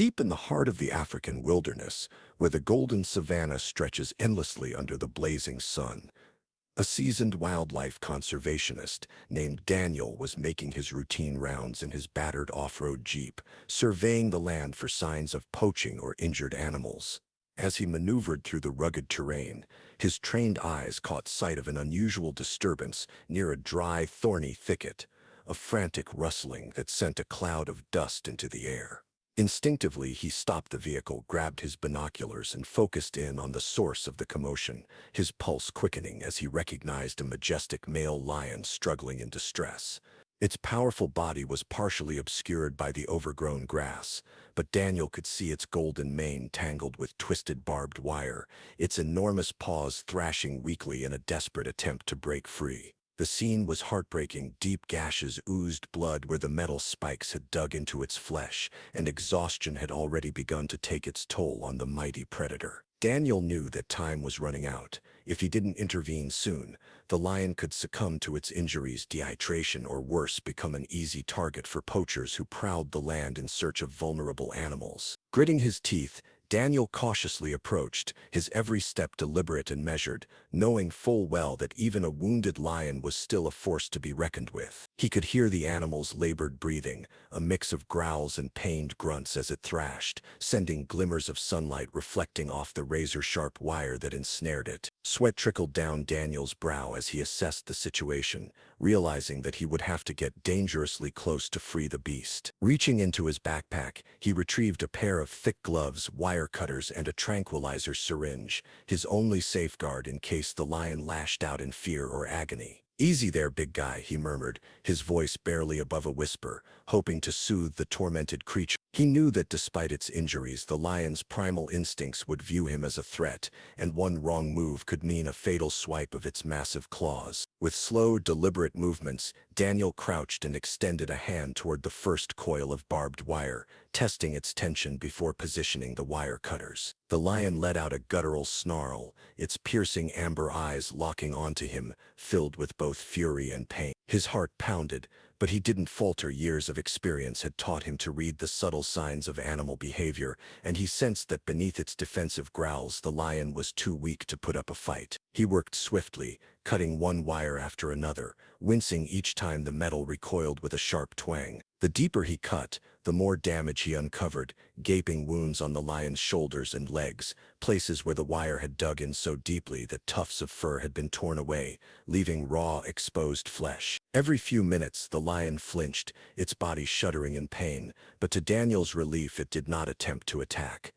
Deep in the heart of the African wilderness, where the golden savannah stretches endlessly under the blazing sun, a seasoned wildlife conservationist named Daniel was making his routine rounds in his battered off-road Jeep, surveying the land for signs of poaching or injured animals. As he maneuvered through the rugged terrain, his trained eyes caught sight of an unusual disturbance near a dry, thorny thicket, a frantic rustling that sent a cloud of dust into the air. Instinctively, he stopped the vehicle, grabbed his binoculars, and focused in on the source of the commotion, his pulse quickening as he recognized a majestic male lion struggling in distress. Its powerful body was partially obscured by the overgrown grass, but Daniel could see its golden mane tangled with twisted barbed wire, its enormous paws thrashing weakly in a desperate attempt to break free. The scene was heartbreaking. Deep gashes oozed blood where the metal spikes had dug into its flesh, and exhaustion had already begun to take its toll on the mighty predator. Daniel knew that time was running out. If he didn't intervene soon, the lion could succumb to its injuries, dehydration, or worse, become an easy target for poachers who prowled the land in search of vulnerable animals. Gritting his teeth, Daniel cautiously approached, his every step deliberate and measured, knowing full well that even a wounded lion was still a force to be reckoned with. He could hear the animal's labored breathing, a mix of growls and pained grunts as it thrashed, sending glimmers of sunlight reflecting off the razor-sharp wire that ensnared it. Sweat trickled down Daniel's brow as he assessed the situation, realizing that he would have to get dangerously close to free the beast. Reaching into his backpack, he retrieved a pair of thick gloves, wire cutters, and a tranquilizer syringe, his only safeguard in case the lion lashed out in fear or agony. "Easy there, big guy," he murmured, his voice barely above a whisper, hoping to soothe the tormented creature. He knew that despite its injuries, the lion's primal instincts would view him as a threat, and one wrong move could mean a fatal swipe of its massive claws. With slow, deliberate movements, Daniel crouched and extended a hand toward the first coil of barbed wire, testing its tension before positioning the wire cutters. The lion let out a guttural snarl, its piercing amber eyes locking onto him, filled with both fury and pain. His heart pounded, but he didn't falter. Years of experience had taught him to read the subtle signs of animal behavior, and he sensed that beneath its defensive growls the lion was too weak to put up a fight. He worked swiftly, cutting one wire after another, wincing each time the metal recoiled with a sharp twang. The deeper he cut, the more damage he uncovered, gaping wounds on the lion's shoulders and legs, places where the wire had dug in so deeply that tufts of fur had been torn away, leaving raw, exposed flesh. Every few minutes the lion flinched, its body shuddering in pain, but to Daniel's relief it did not attempt to attack.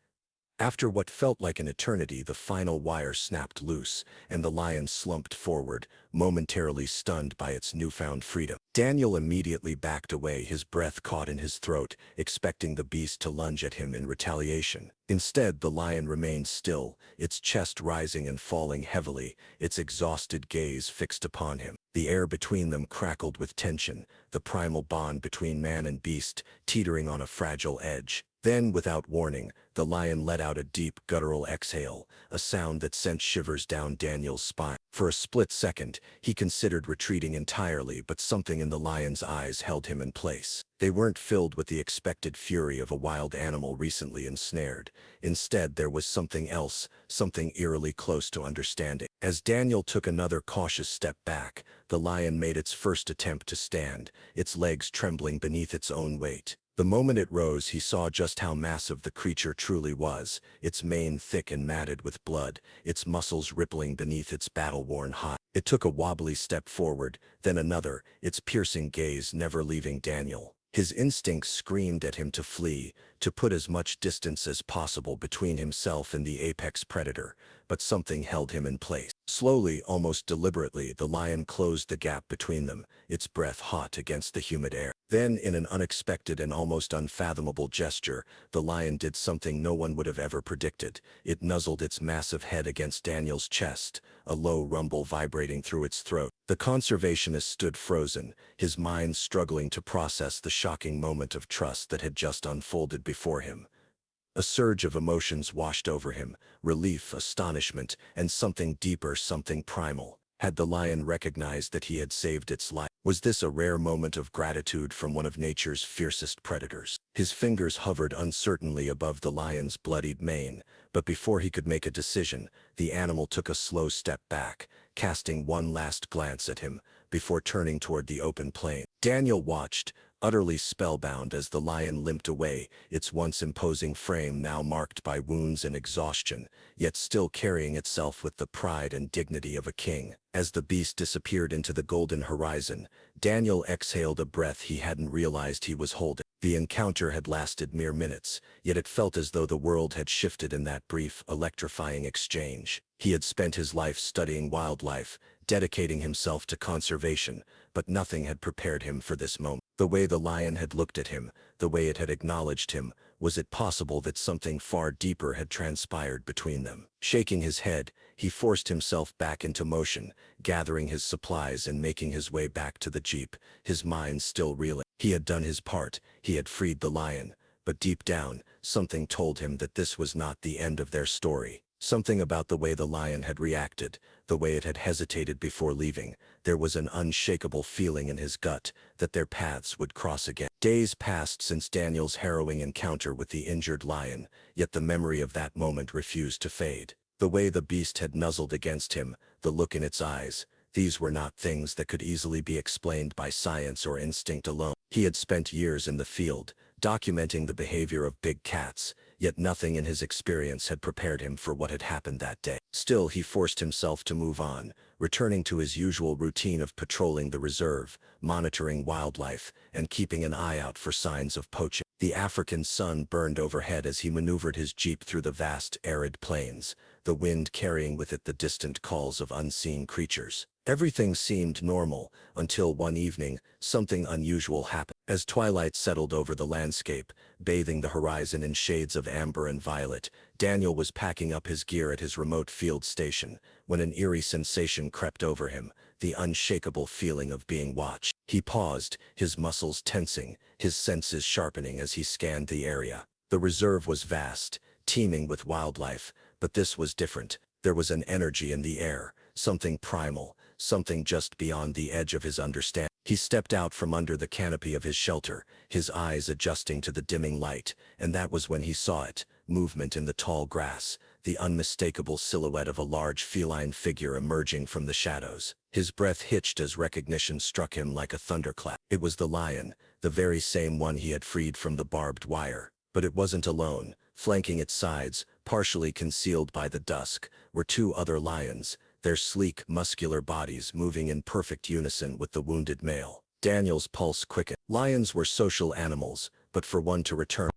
After what felt like an eternity, the final wire snapped loose, and the lion slumped forward, momentarily stunned by its newfound freedom. Daniel immediately backed away, his breath caught in his throat, expecting the beast to lunge at him in retaliation. Instead, the lion remained still, its chest rising and falling heavily, its exhausted gaze fixed upon him. The air between them crackled with tension, the primal bond between man and beast teetering on a fragile edge. Then, without warning, the lion let out a deep, guttural exhale, a sound that sent shivers down Daniel's spine. For a split second, he considered retreating entirely, but something in the lion's eyes held him in place. They weren't filled with the expected fury of a wild animal recently ensnared. Instead, there was something else, something eerily close to understanding. As Daniel took another cautious step back, the lion made its first attempt to stand, its legs trembling beneath its own weight. The moment it rose, he saw just how massive the creature truly was, its mane thick and matted with blood, its muscles rippling beneath its battle-worn hide. It took a wobbly step forward, then another, its piercing gaze never leaving Daniel. His instincts screamed at him to flee, to put as much distance as possible between himself and the apex predator, but something held him in place. Slowly, almost deliberately, the lion closed the gap between them, its breath hot against the humid air. Then, in an unexpected and almost unfathomable gesture, the lion did something no one would have ever predicted. It nuzzled its massive head against Daniel's chest, a low rumble vibrating through its throat. The conservationist stood frozen, his mind struggling to process the shocking moment of trust that had just unfolded before him. A surge of emotions washed over him, relief, astonishment, and something deeper, something primal. Had the lion recognized that he had saved its life? Was this a rare moment of gratitude from one of nature's fiercest predators? His fingers hovered uncertainly above the lion's bloodied mane, but before he could make a decision, the animal took a slow step back, casting one last glance at him, before turning toward the open plain. Daniel watched, utterly spellbound as the lion limped away, its once imposing frame now marked by wounds and exhaustion, yet still carrying itself with the pride and dignity of a king. As the beast disappeared into the golden horizon, Daniel exhaled a breath he hadn't realized he was holding. The encounter had lasted mere minutes, yet it felt as though the world had shifted in that brief, electrifying exchange. He had spent his life studying wildlife, dedicating himself to conservation, but nothing had prepared him for this moment. The way the lion had looked at him, the way it had acknowledged him, was it possible that something far deeper had transpired between them? Shaking his head, he forced himself back into motion, gathering his supplies and making his way back to the jeep, his mind still reeling. He had done his part, he had freed the lion, but deep down, something told him that this was not the end of their story. Something about the way the lion had reacted, the way it had hesitated before leaving, there was an unshakable feeling in his gut that their paths would cross again. Days passed since Daniel's harrowing encounter with the injured lion, yet the memory of that moment refused to fade. The way the beast had nuzzled against him, the look in its eyes, these were not things that could easily be explained by science or instinct alone. He had spent years in the field, documenting the behavior of big cats, yet nothing in his experience had prepared him for what had happened that day. Still, he forced himself to move on, returning to his usual routine of patrolling the reserve, monitoring wildlife, and keeping an eye out for signs of poaching. The African sun burned overhead as he maneuvered his jeep through the vast, arid plains, the wind carrying with it the distant calls of unseen creatures. Everything seemed normal, until one evening, something unusual happened. As twilight settled over the landscape, bathing the horizon in shades of amber and violet, Daniel was packing up his gear at his remote field station, when an eerie sensation crept over him, the unshakable feeling of being watched. He paused, his muscles tensing, his senses sharpening as he scanned the area. The reserve was vast, teeming with wildlife, but this was different. There was an energy in the air, something primal, something just beyond the edge of his understanding. He stepped out from under the canopy of his shelter, his eyes adjusting to the dimming light, and that was when he saw it, movement in the tall grass, the unmistakable silhouette of a large feline figure emerging from the shadows. His breath hitched as recognition struck him like a thunderclap. It was the lion, the very same one he had freed from the barbed wire. But it wasn't alone. Flanking its sides, partially concealed by the dusk, were two other lions, their sleek, muscular bodies moving in perfect unison with the wounded male. Daniel's pulse quickened. Lions were social animals, but for one to return,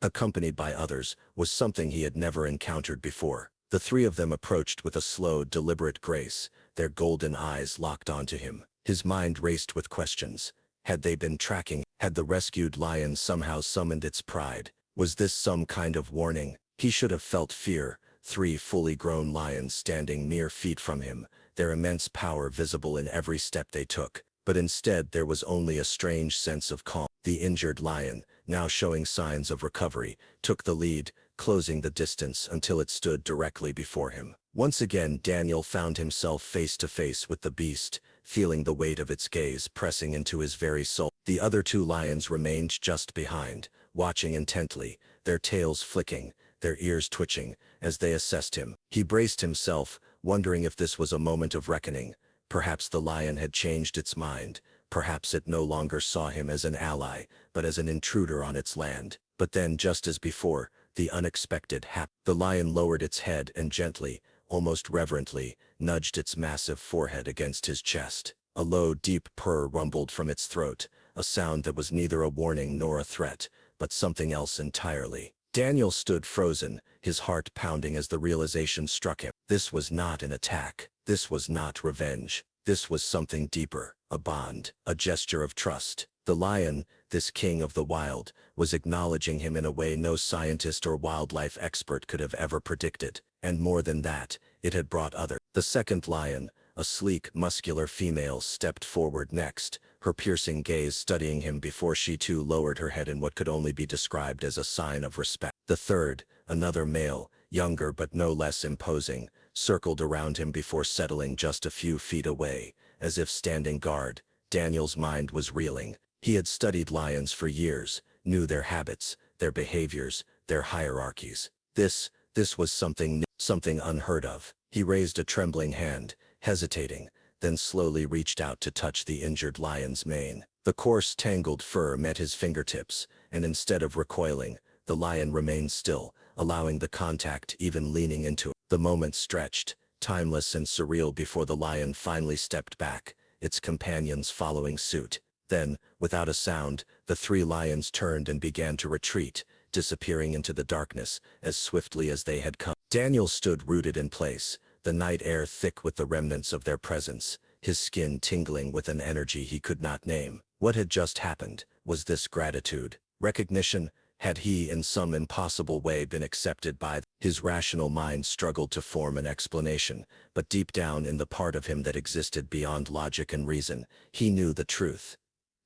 accompanied by others, was something he had never encountered before. The three of them approached with a slow, deliberate grace, their golden eyes locked onto him. His mind raced with questions. Had they been tracking? Had the rescued lion somehow summoned its pride? Was this some kind of warning? He should have felt fear. Three fully grown lions standing mere feet from him, their immense power visible in every step they took. But instead there was only a strange sense of calm. The injured lion, now showing signs of recovery, took the lead, closing the distance until it stood directly before him. Once again Daniel found himself face to face with the beast, feeling the weight of its gaze pressing into his very soul. The other two lions remained just behind, watching intently, their tails flicking, their ears twitching, as they assessed him. He braced himself, wondering if this was a moment of reckoning. Perhaps the lion had changed its mind. Perhaps it no longer saw him as an ally, but as an intruder on its land. But then, just as before, the unexpected happened. The lion lowered its head and gently, almost reverently, nudged its massive forehead against his chest. A low, deep purr rumbled from its throat, a sound that was neither a warning nor a threat, but something else entirely. Daniel stood frozen, his heart pounding as the realization struck him. This was not an attack. This was not revenge. This was something deeper, a bond, a gesture of trust. The lion, this king of the wild, was acknowledging him in a way no scientist or wildlife expert could have ever predicted. And more than that, it had brought others. The second lion, a sleek, muscular female, stepped forward next, her piercing gaze studying him before she too lowered her head in what could only be described as a sign of respect. The third, another male, younger but no less imposing, circled around him before settling just a few feet away, as if standing guard. Daniel's mind was reeling. He had studied lions for years, knew their habits, their behaviors, their hierarchies. This was something new, something unheard of. He raised a trembling hand, hesitating, then slowly reached out to touch the injured lion's mane. The coarse, tangled fur met his fingertips, and instead of recoiling, the lion remained still, allowing the contact, even leaning into it. The moment stretched, timeless and surreal, before the lion finally stepped back, its companions following suit. Then, without a sound, the three lions turned and began to retreat, disappearing into the darkness as swiftly as they had come. Daniel stood rooted in place, the night air thick with the remnants of their presence, his skin tingling with an energy he could not name. What had just happened? Was this gratitude? Recognition? Had he in some impossible way been accepted by them? His rational mind struggled to form an explanation, but deep down in the part of him that existed beyond logic and reason, he knew the truth.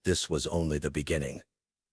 This was only the beginning.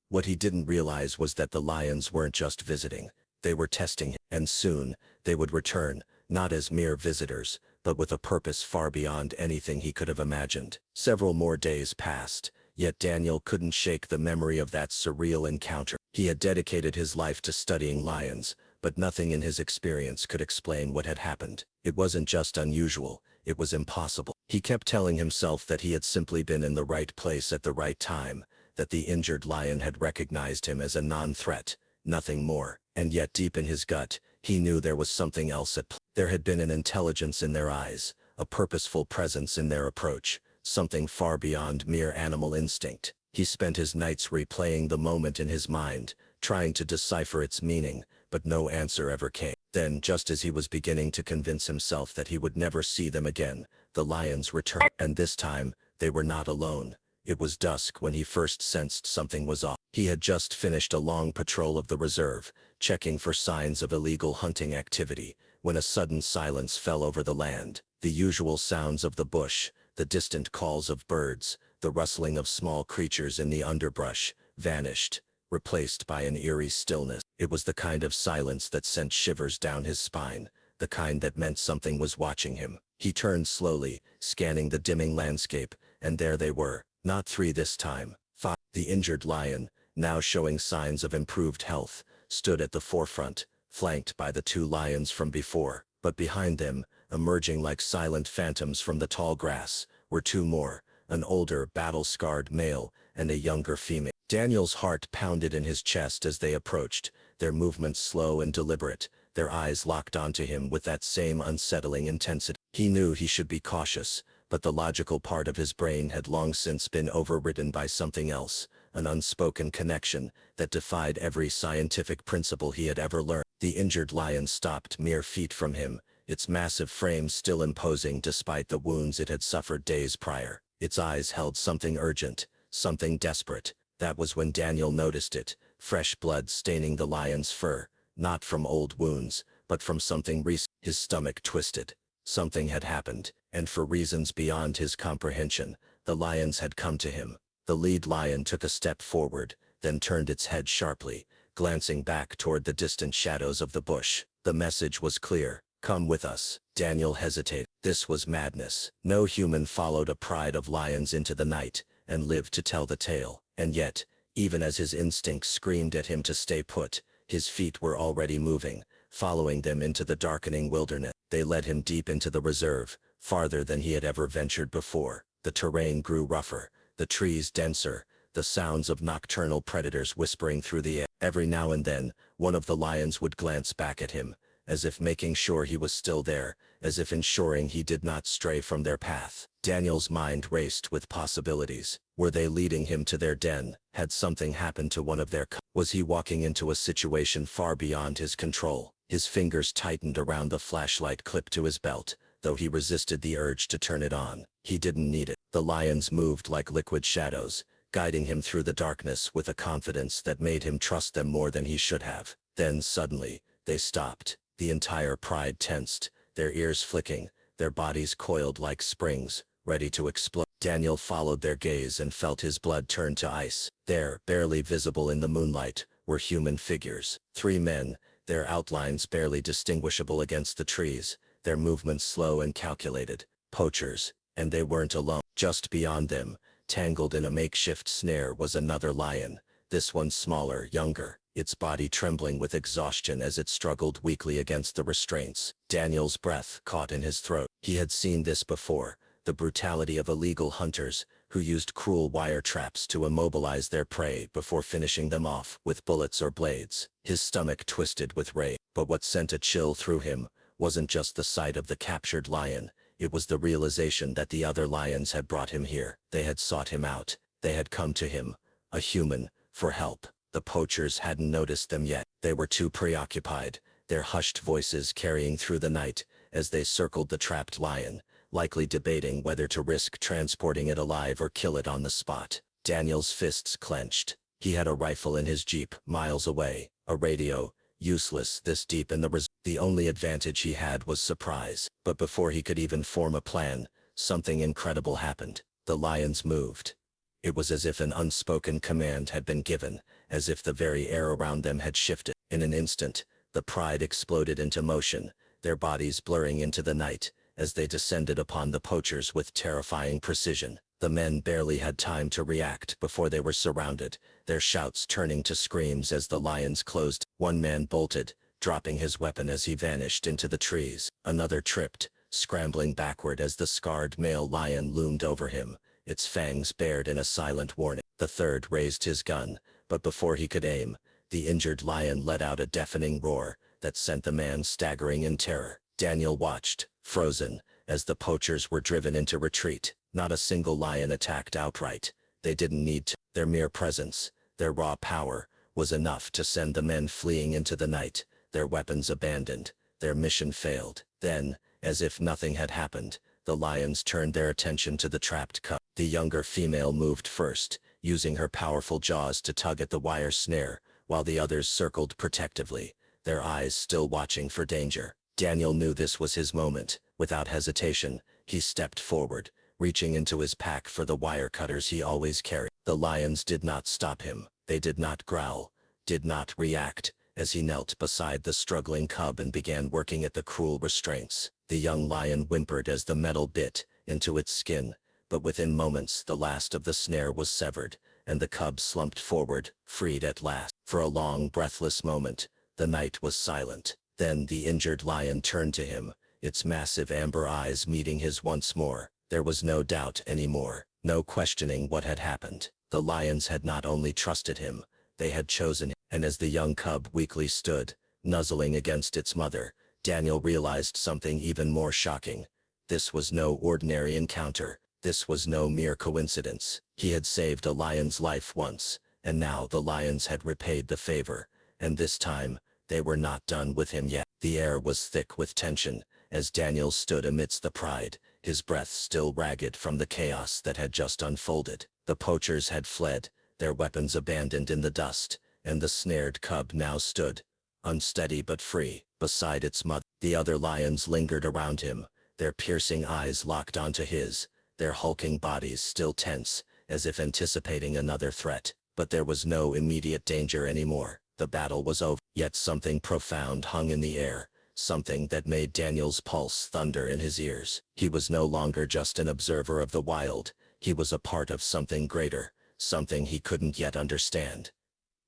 What he didn't realize was that the lions weren't just visiting, they were testing him, and soon, they would return, not as mere visitors, but with a purpose far beyond anything he could have imagined. Several more days passed, yet Daniel couldn't shake the memory of that surreal encounter. He had dedicated his life to studying lions, but nothing in his experience could explain what had happened. It wasn't just unusual, it was impossible. He kept telling himself that he had simply been in the right place at the right time, that the injured lion had recognized him as a non-threat, nothing more. And yet deep in his gut, he knew there was something else at play. There had been an intelligence in their eyes, a purposeful presence in their approach, something far beyond mere animal instinct. He spent his nights replaying the moment in his mind, trying to decipher its meaning, but no answer ever came. Then, just as he was beginning to convince himself that he would never see them again, the lions returned. And this time, they were not alone. It was dusk when he first sensed something was off. He had just finished a long patrol of the reserve, checking for signs of illegal hunting activity, when a sudden silence fell over the land. The usual sounds of the bush, the distant calls of birds, the rustling of small creatures in the underbrush, vanished, replaced by an eerie stillness. It was the kind of silence that sent shivers down his spine, the kind that meant something was watching him. He turned slowly, scanning the dimming landscape, and there they were. Not three this time, five. The injured lion, now showing signs of improved health, stood at the forefront, flanked by the two lions from before. But behind them, emerging like silent phantoms from the tall grass, were two more, an older, battle-scarred male and a younger female. Daniel's heart pounded in his chest as they approached, their movements slow and deliberate, their eyes locked onto him with that same unsettling intensity. He knew he should be cautious, but the logical part of his brain had long since been overridden by something else, an unspoken connection that defied every scientific principle he had ever learned. The injured lion stopped mere feet from him, its massive frame still imposing despite the wounds it had suffered days prior. Its eyes held something urgent, something desperate. That was when Daniel noticed it, fresh blood staining the lion's fur, not from old wounds, but from something recent. His stomach twisted. Something had happened, and for reasons beyond his comprehension, the lions had come to him. The lead lion took a step forward, then turned its head sharply, glancing back toward the distant shadows of the bush. The message was clear: come with us. Daniel hesitated. This was madness. No human followed a pride of lions into the night, and lived to tell the tale. And yet, even as his instincts screamed at him to stay put, his feet were already moving, following them into the darkening wilderness. They led him deep into the reserve, farther than he had ever ventured before. The terrain grew rougher, the trees denser, the sounds of nocturnal predators whispering through the air. Every now and then, one of the lions would glance back at him, as if making sure he was still there, as if ensuring he did not stray from their path. Daniel's mind raced with possibilities. Were they leading him to their den? Had something happened to one of their cubs? Was he walking into a situation far beyond his control? His fingers tightened around the flashlight clipped to his belt, though he resisted the urge to turn it on. He didn't need it. The lions moved like liquid shadows, guiding him through the darkness with a confidence that made him trust them more than he should have. Then suddenly, they stopped. The entire pride tensed, their ears flicking, their bodies coiled like springs, ready to explode. Daniel followed their gaze and felt his blood turn to ice. There, barely visible in the moonlight, were human figures. Three men, their outlines barely distinguishable against the trees, their movements slow and calculated. Poachers. And they weren't alone. Just beyond them, Tangled in a makeshift snare was another lion, this one smaller, younger, its body trembling with exhaustion as it struggled weakly against the restraints. Daniel's breath caught in his throat. He had seen this before, the brutality of illegal hunters who used cruel wire traps to immobilize their prey before finishing them off with bullets or blades. His stomach twisted with rage, but what sent a chill through him wasn't just the sight of the captured lion, it was the realization that the other lions had brought him here. They had sought him out. They had come to him, a human, for help. The poachers hadn't noticed them yet. They were too preoccupied, their hushed voices carrying through the night as they circled the trapped lion, likely debating whether to risk transporting it alive or kill it on the spot. Daniel's fists clenched. He had a rifle in his jeep, miles away, a radio, useless this deep in the The only advantage he had was surprise. But before he could even form a plan, something incredible happened. The lions moved. It was as if an unspoken command had been given, as if the very air around them had shifted. In an instant, the pride exploded into motion, their bodies blurring into the night, as they descended upon the poachers with terrifying precision. The men barely had time to react before they were surrounded, their shouts turning to screams as the lions closed. One man bolted, dropping his weapon as he vanished into the trees. Another tripped, scrambling backward as the scarred male lion loomed over him, its fangs bared in a silent warning. The third raised his gun, but before he could aim, the injured lion let out a deafening roar that sent the man staggering in terror. Daniel watched, frozen, as the poachers were driven into retreat. Not a single lion attacked outright. They didn't need to. Their mere presence, their raw power, was enough to send the men fleeing into the night, their weapons abandoned, their mission failed. Then, as if nothing had happened, the lions turned their attention to the trapped cub. The younger female moved first, using her powerful jaws to tug at the wire snare, while the others circled protectively, their eyes still watching for danger. Daniel knew this was his moment. Without hesitation, he stepped forward, reaching into his pack for the wire cutters he always carried. The lions did not stop him. They did not growl, did not react, as he knelt beside the struggling cub and began working at the cruel restraints. The young lion whimpered as the metal bit into its skin, but within moments the last of the snare was severed, and the cub slumped forward, freed at last. For a long, breathless moment, the night was silent. Then the injured lion turned to him, its massive amber eyes meeting his once more. There was no doubt anymore, no questioning what had happened. The lions had not only trusted him, they had chosen him. And as the young cub weakly stood, nuzzling against its mother, Daniel realized something even more shocking. This was no ordinary encounter. This was no mere coincidence. He had saved a lion's life once, and now the lions had repaid the favor, and this time, they were not done with him yet. The air was thick with tension, as Daniel stood amidst the pride, his breath still ragged from the chaos that had just unfolded. The poachers had fled, their weapons abandoned in the dust, and the snared cub now stood, unsteady but free, beside its mother. The other lions lingered around him, their piercing eyes locked onto his, their hulking bodies still tense, as if anticipating another threat. But there was no immediate danger anymore. The battle was over. Yet something profound hung in the air, something that made Daniel's pulse thunder in his ears. He was no longer just an observer of the wild. He was a part of something greater, something he couldn't yet understand.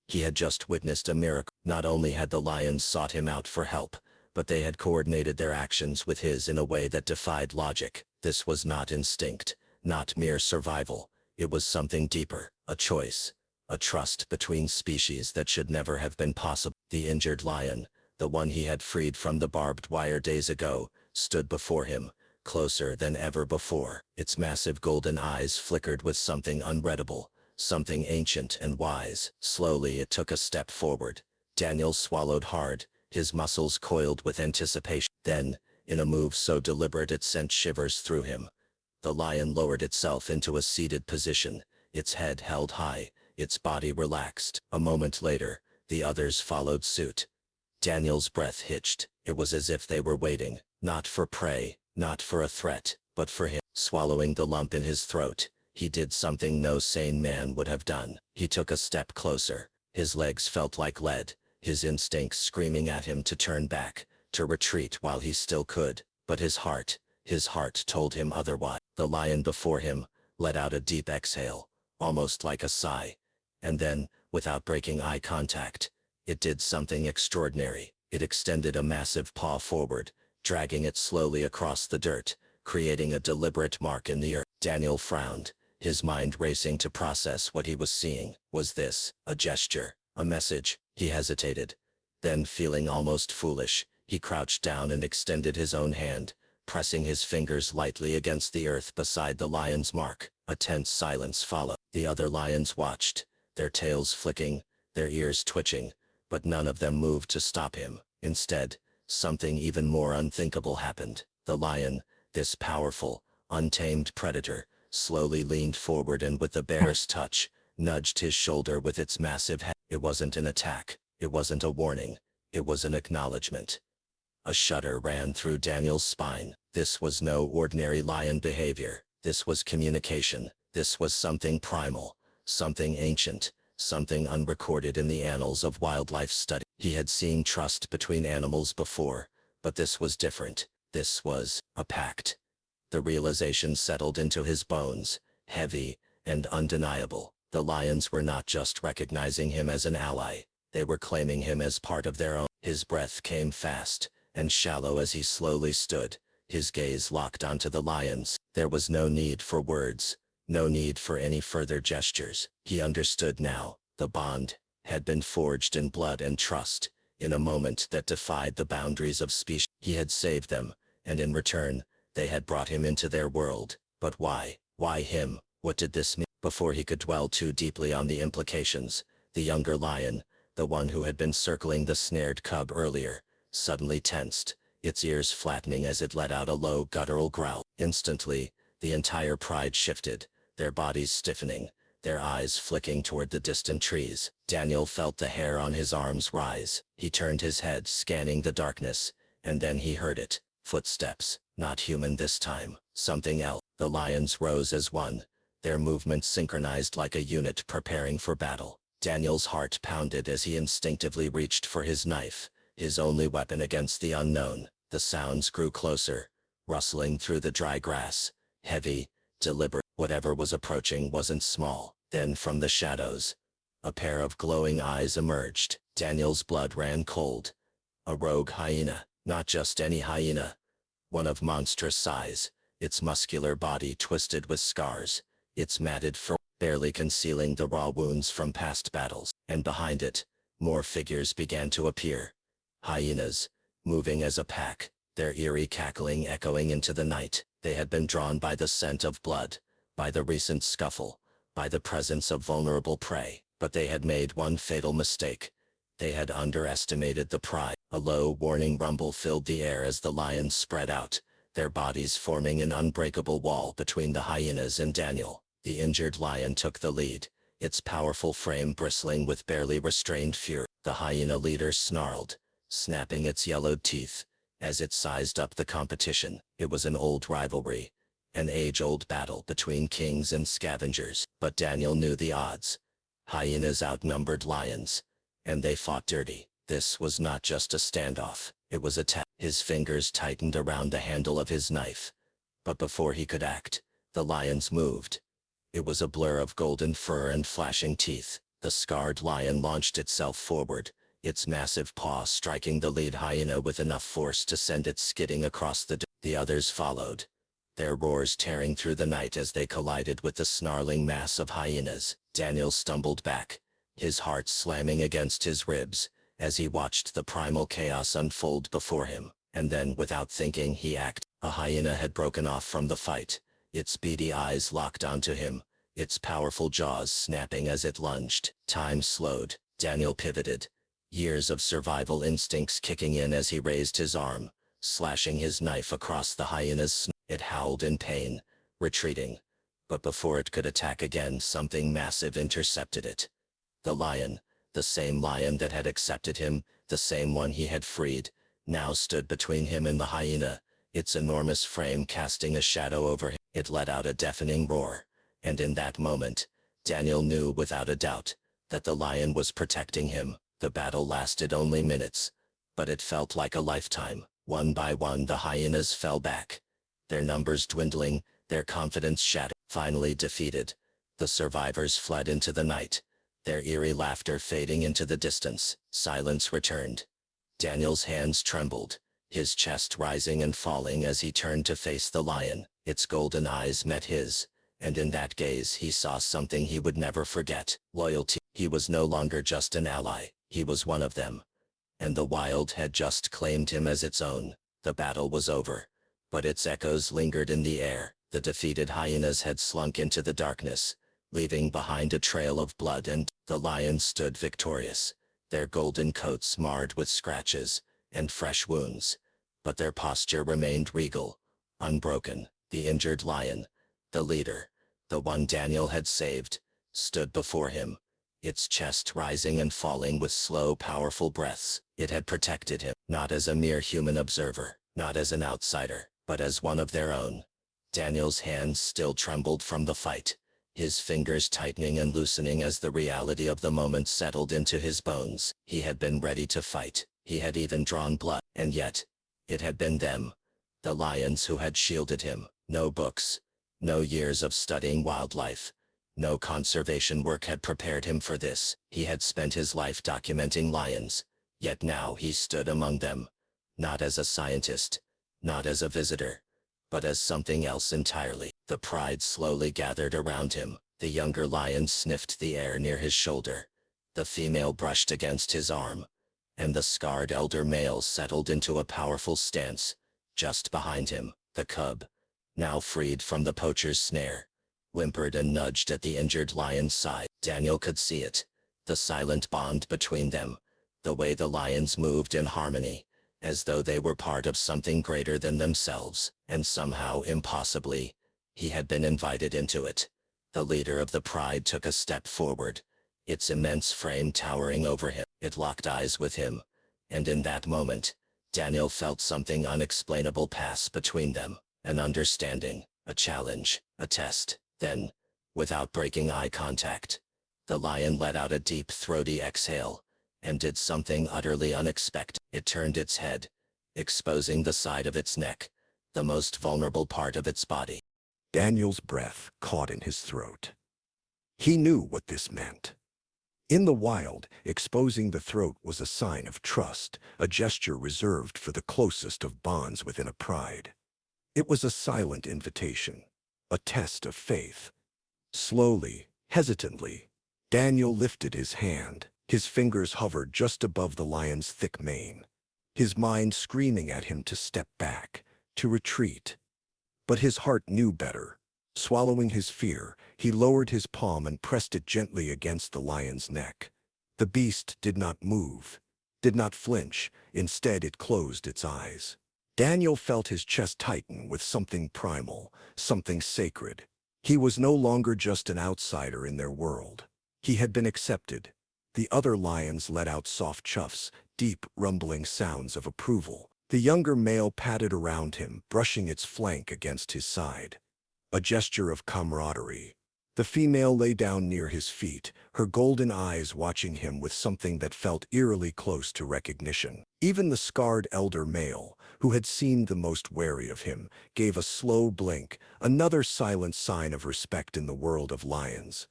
He had just witnessed a miracle. Not only had the lions sought him out for help, but they had coordinated their actions with his in a way that defied logic. This was not instinct, not mere survival. It was something deeper, a choice, a trust between species that should never have been possible. The injured lion, the one he had freed from the barbed wire days ago, stood before him, closer than ever before. Its massive golden eyes flickered with something unreadable, something ancient and wise. Slowly it took a step forward. Daniel swallowed hard, his muscles coiled with anticipation. Then, in a move so deliberate it sent shivers through him, the lion lowered itself into a seated position, its head held high, its body relaxed. A moment later, the others followed suit. Daniel's breath hitched. It was as if they were waiting, not for prey, not for a threat, but for him. Swallowing the lump in his throat, he did something no sane man would have done. He took a step closer. His legs felt like lead, his instincts screaming at him to turn back, to retreat while he still could. But his heart told him otherwise. The lion before him, let out a deep exhale, almost like a sigh. And then, without breaking eye contact, it did something extraordinary. It extended a massive paw forward, dragging it slowly across the dirt, creating a deliberate mark in the earth. Daniel frowned, his mind racing to process what he was seeing. Was this a gesture, a message? He hesitated. Then, feeling almost foolish, he crouched down and extended his own hand, pressing his fingers lightly against the earth beside the lion's mark. A tense silence followed. The other lions watched, their tails flicking, their ears twitching, but none of them moved to stop him. Instead, something even more unthinkable happened. The lion, this powerful, untamed predator, slowly leaned forward and with the barest touch, nudged his shoulder with its massive head. It wasn't an attack. It wasn't a warning. It was an acknowledgement. A shudder ran through Daniel's spine. This was no ordinary lion behavior. This was communication. This was something primal, something ancient, something unrecorded in the annals of wildlife study. He had seen trust between animals before, but this was different. This was a pact. The realization settled into his bones, heavy and undeniable. The lions were not just recognizing him as an ally. They were claiming him as part of their own. His breath came fast and shallow as he slowly stood, his gaze locked onto the lions. There was no need for words, no need for any further gestures. He understood now. The bond had been forged in blood and trust, in a moment that defied the boundaries of species. He had saved them, and in return, they had brought him into their world. But why? Why him? What did this mean? Before he could dwell too deeply on the implications, the younger lion, the one who had been circling the snared cub earlier, suddenly tensed, its ears flattening as it let out a low guttural growl. Instantly, the entire pride shifted, their bodies stiffening, their eyes flicking toward the distant trees. Daniel felt the hair on his arms rise. He turned his head, scanning the darkness, and then he heard it. Footsteps, not human this time, something else. The lions rose as one, their movements synchronized like a unit preparing for battle. Daniel's heart pounded as he instinctively reached for his knife, his only weapon against the unknown. The sounds grew closer, rustling through the dry grass, heavy, deliberate. Whatever was approaching wasn't small. Then from the shadows, a pair of glowing eyes emerged. Daniel's blood ran cold. A rogue hyena, not just any hyena. One of monstrous size, its muscular body twisted with scars, its matted fur barely concealing the raw wounds from past battles. And behind it, more figures began to appear. Hyenas, moving as a pack, their eerie cackling echoing into the night. They had been drawn by the scent of blood, by the recent scuffle, by the presence of vulnerable prey. But they had made one fatal mistake. They had underestimated the pride. A low warning rumble filled the air as the lions spread out, their bodies forming an unbreakable wall between the hyenas and Daniel. The injured lion took the lead, its powerful frame bristling with barely restrained fury. The hyena leader snarled, snapping its yellowed teeth, as it sized up the competition. It was an old rivalry, an age-old battle between kings and scavengers. But Daniel knew the odds. Hyenas outnumbered lions, and they fought dirty. This was not just a standoff, it was a test. His fingers tightened around the handle of his knife. But before he could act, the lions moved. It was a blur of golden fur and flashing teeth. The scarred lion launched itself forward, its massive paw striking the lead hyena with enough force to send it skidding across the dirt. The others followed, their roars tearing through the night as they collided with the snarling mass of hyenas. Daniel stumbled back, his heart slamming against his ribs, as he watched the primal chaos unfold before him. And then, without thinking, he acted. A hyena had broken off from the fight, its beady eyes locked onto him, its powerful jaws snapping as it lunged. Time slowed. Daniel pivoted, years of survival instincts kicking in as he raised his arm, slashing his knife across the hyena's. It howled in pain, retreating. But before it could attack again, something massive intercepted it. The lion, the same lion that had accepted him, the same one he had freed, now stood between him and the hyena, its enormous frame casting a shadow over him. It let out a deafening roar, and in that moment, Daniel knew without a doubt that the lion was protecting him. The battle lasted only minutes, but it felt like a lifetime. One by one the hyenas fell back, their numbers dwindling, their confidence shattered. Finally defeated, the survivors fled into the night, their eerie laughter fading into the distance. Silence returned. Daniel's hands trembled, his chest rising and falling as he turned to face the lion. Its golden eyes met his, and in that gaze he saw something he would never forget: loyalty. He was no longer just an ally, he was one of them. And the wild had just claimed him as its own. The battle was over, but its echoes lingered in the air. The defeated hyenas had slunk into the darkness, leaving behind a trail of blood, and the lions stood victorious, their golden coats marred with scratches and fresh wounds. But their posture remained regal, unbroken. The injured lion, the leader, the one Daniel had saved, stood before him, its chest rising and falling with slow, powerful breaths. It had protected him, not as a mere human observer, not as an outsider, but as one of their own. Daniel's hands still trembled from the fight, his fingers tightening and loosening as the reality of the moment settled into his bones. He had been ready to fight, he had even drawn blood, and yet, it had been them, the lions, who had shielded him. No books, no years of studying wildlife, no conservation work had prepared him for this. He had spent his life documenting lions, yet now he stood among them, not as a scientist, not as a visitor, but as something else entirely. The pride slowly gathered around him. The younger lion sniffed the air near his shoulder, the female brushed against his arm, and the scarred elder male settled into a powerful stance, just behind him. The cub, now freed from the poacher's snare, whimpered and nudged at the injured lion's side. Daniel could see it, the silent bond between them, the way the lions moved in harmony, as though they were part of something greater than themselves. And somehow, impossibly, he had been invited into it. The leader of the pride took a step forward, its immense frame towering over him. It locked eyes with him, and in that moment, Daniel felt something unexplainable pass between them. An understanding, a challenge, a test. Then, without breaking eye contact, the lion let out a deep, throaty exhale, and did something utterly unexpected. It turned its head, exposing the side of its neck, the most vulnerable part of its body. Daniel's breath caught in his throat. He knew what this meant. In the wild, exposing the throat was a sign of trust, a gesture reserved for the closest of bonds within a pride. It was a silent invitation, a test of faith. Slowly, hesitantly, Daniel lifted his hand. His fingers hovered just above the lion's thick mane, his mind screaming at him to step back, to retreat. But his heart knew better. Swallowing his fear, he lowered his palm and pressed it gently against the lion's neck. The beast did not move, did not flinch. Instead, it closed its eyes. Daniel felt his chest tighten with something primal, something sacred. He was no longer just an outsider in their world. He had been accepted. The other lions let out soft chuffs, deep, rumbling sounds of approval. The younger male patted around him, brushing its flank against his side, a gesture of camaraderie. The female lay down near his feet, her golden eyes watching him with something that felt eerily close to recognition. Even the scarred elder male, who had seemed the most wary of him, gave a slow blink, another silent sign of respect in the world of lions.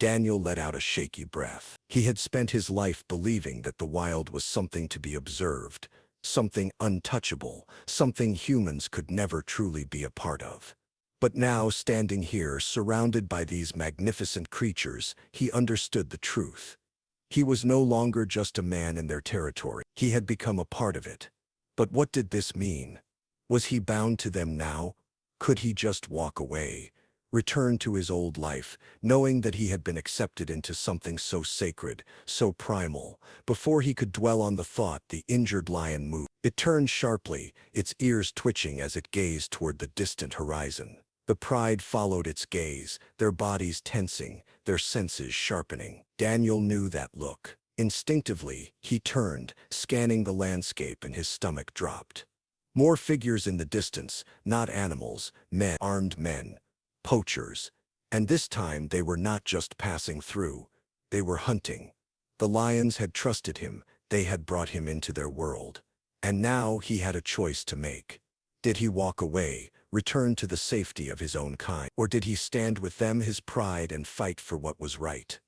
Daniel let out a shaky breath. He had spent his life believing that the wild was something to be observed, something untouchable, something humans could never truly be a part of. But now, standing here, surrounded by these magnificent creatures, he understood the truth. He was no longer just a man in their territory. He had become a part of it. But what did this mean? Was he bound to them now? Could he just walk away, return to his old life, knowing that he had been accepted into something so sacred, so primal? Before he could dwell on the thought, the injured lion moved. It turned sharply, its ears twitching as it gazed toward the distant horizon. The pride followed its gaze, their bodies tensing, their senses sharpening. Daniel knew that look. Instinctively, he turned, scanning the landscape, and his stomach dropped. More figures in the distance, not animals, men, armed men, poachers. And this time they were not just passing through, they were hunting. The lions had trusted him, they had brought him into their world. And now he had a choice to make. Did he walk away, return to the safety of his own kind? Or did he stand with them, his pride, and fight for what was right?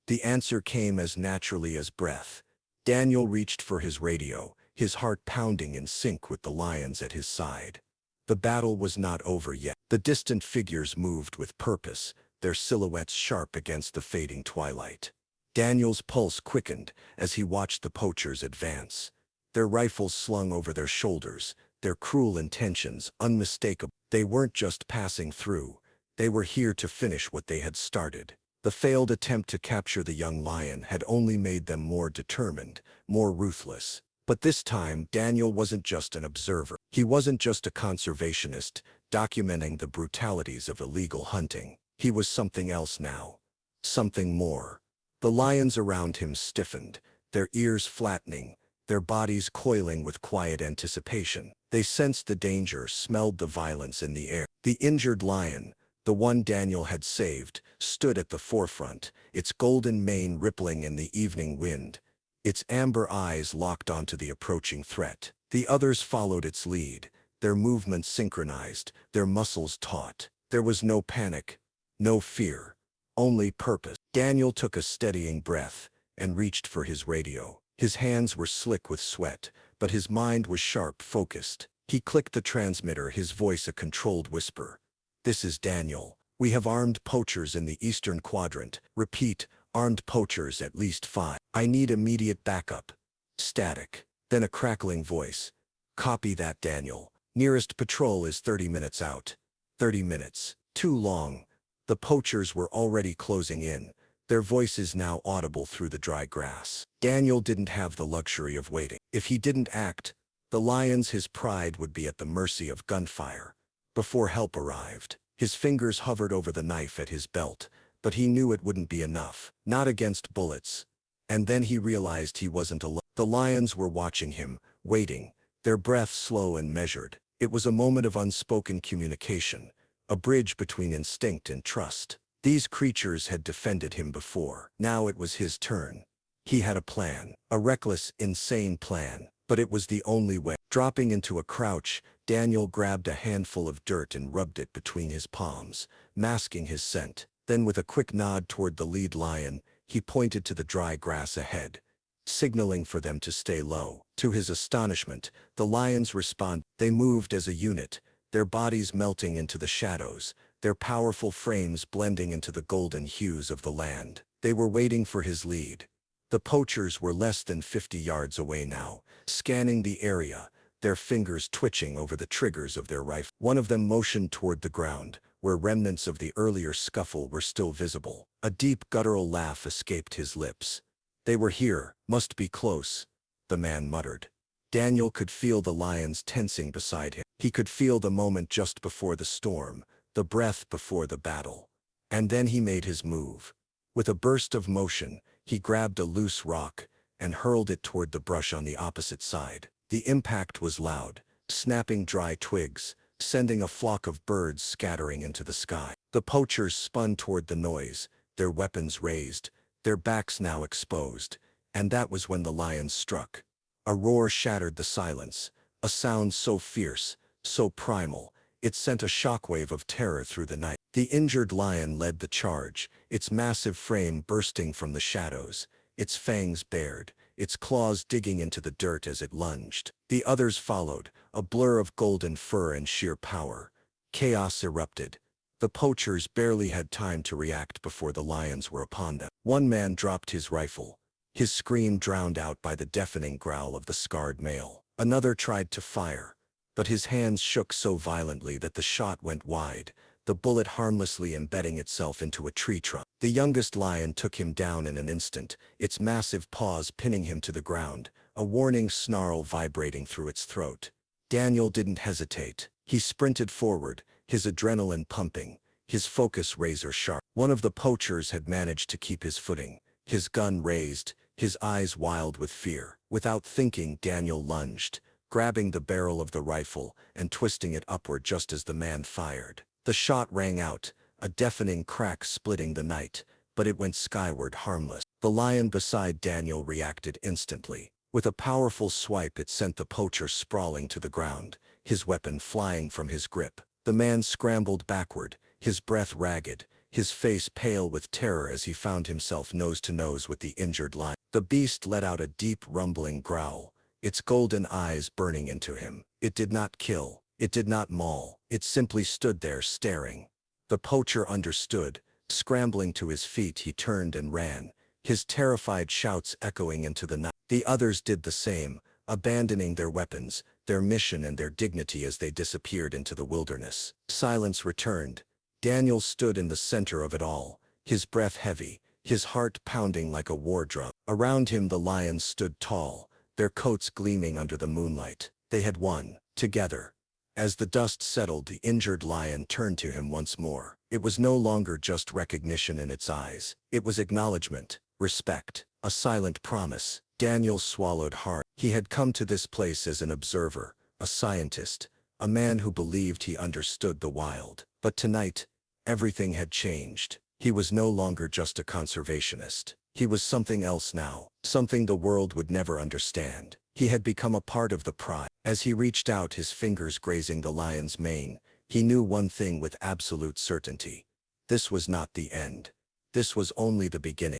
The answer came as naturally as breath. Daniel reached for his radio, his heart pounding in sync with the lions at his side. The battle was not over yet. The distant figures moved with purpose, their silhouettes sharp against the fading twilight. Daniel's pulse quickened as he watched the poachers advance. Their rifles slung over their shoulders, their cruel intentions unmistakable. They weren't just passing through. They were here to finish what they had started. The failed attempt to capture the young lion had only made them more determined, more ruthless. But this time, Daniel wasn't just an observer. He wasn't just a conservationist, documenting the brutalities of illegal hunting. He was something else now. Something more. The lions around him stiffened, their ears flattening, their bodies coiling with quiet anticipation. They sensed the danger, smelled the violence in the air. The injured lion, the one Daniel had saved, stood at the forefront, its golden mane rippling in the evening wind, its amber eyes locked onto the approaching threat. The others followed its lead, their movements synchronized, their muscles taut. There was no panic, no fear, only purpose. Daniel took a steadying breath and reached for his radio. His hands were slick with sweat, but his mind was sharp, focused. He clicked the transmitter, his voice a controlled whisper. "This is Daniel. We have armed poachers in the eastern quadrant. Repeat, armed poachers at least 5. I need immediate backup." Static. Then a crackling voice. "Copy that, Daniel. Nearest patrol is 30 minutes out." 30 minutes. Too long. The poachers were already closing in, their voices now audible through the dry grass. Daniel didn't have the luxury of waiting. If he didn't act, the lions, his pride, would be at the mercy of gunfire. Before help arrived, his fingers hovered over the knife at his belt, but he knew it wouldn't be enough, not against bullets. And then he realized he wasn't alone. The lions were watching him, waiting, their breath slow and measured. It was a moment of unspoken communication, a bridge between instinct and trust. These creatures had defended him before. Now it was his turn. He had a plan, a reckless, insane plan, but it was the only way. Dropping into a crouch, Daniel grabbed a handful of dirt and rubbed it between his palms, masking his scent. Then with a quick nod toward the lead lion, he pointed to the dry grass ahead, signaling for them to stay low. To his astonishment, the lions responded. They moved as a unit, their bodies melting into the shadows, their powerful frames blending into the golden hues of the land. They were waiting for his lead. The poachers were less than 50 yards away now, scanning the area, their fingers twitching over the triggers of their rifle. One of them motioned toward the ground, where remnants of the earlier scuffle were still visible. A deep guttural laugh escaped his lips. "They were here, must be close," the man muttered. Daniel could feel the lions tensing beside him. He could feel the moment just before the storm, the breath before the battle. And then he made his move. With a burst of motion, he grabbed a loose rock and hurled it toward the brush on the opposite side. The impact was loud, snapping dry twigs, sending a flock of birds scattering into the sky. The poachers spun toward the noise, their weapons raised, their backs now exposed, and that was when the lions struck. A roar shattered the silence, a sound so fierce, so primal, it sent a shockwave of terror through the night. The injured lion led the charge, its massive frame bursting from the shadows, its fangs bared, its claws digging into the dirt as it lunged. The others followed, a blur of golden fur and sheer power. Chaos erupted. The poachers barely had time to react before the lions were upon them. One man dropped his rifle, his scream drowned out by the deafening growl of the scarred male. Another tried to fire, but his hands shook so violently that the shot went wide, the bullet harmlessly embedding itself into a tree trunk. The youngest lion took him down in an instant, its massive paws pinning him to the ground, a warning snarl vibrating through its throat. Daniel didn't hesitate. He sprinted forward, his adrenaline pumping, his focus razor sharp. One of the poachers had managed to keep his footing, his gun raised, his eyes wild with fear. Without thinking, Daniel lunged, grabbing the barrel of the rifle and twisting it upward just as the man fired. The shot rang out, a deafening crack splitting the night, but it went skyward harmless. The lion beside Daniel reacted instantly. With a powerful swipe, it sent the poacher sprawling to the ground, his weapon flying from his grip. The man scrambled backward, his breath ragged, his face pale with terror as he found himself nose to nose with the injured lion. The beast let out a deep rumbling growl, its golden eyes burning into him. It did not kill, it did not maul, it simply stood there staring. The poacher understood. Scrambling to his feet, he turned and ran, his terrified shouts echoing into the night. The others did the same, abandoning their weapons, their mission and their dignity as they disappeared into the wilderness. Silence returned. Daniel stood in the center of it all, his breath heavy, his heart pounding like a war drum. Around him the lions stood tall, their coats gleaming under the moonlight. They had won, together. As the dust settled, the injured lion turned to him once more. It was no longer just recognition in its eyes. It was acknowledgement, respect, a silent promise. Daniel swallowed hard. He had come to this place as an observer, a scientist, a man who believed he understood the wild. But tonight, everything had changed. He was no longer just a conservationist. He was something else now, something the world would never understand. He had become a part of the pride. As he reached out, his fingers grazing the lion's mane, he knew one thing with absolute certainty. This was not the end. This was only the beginning.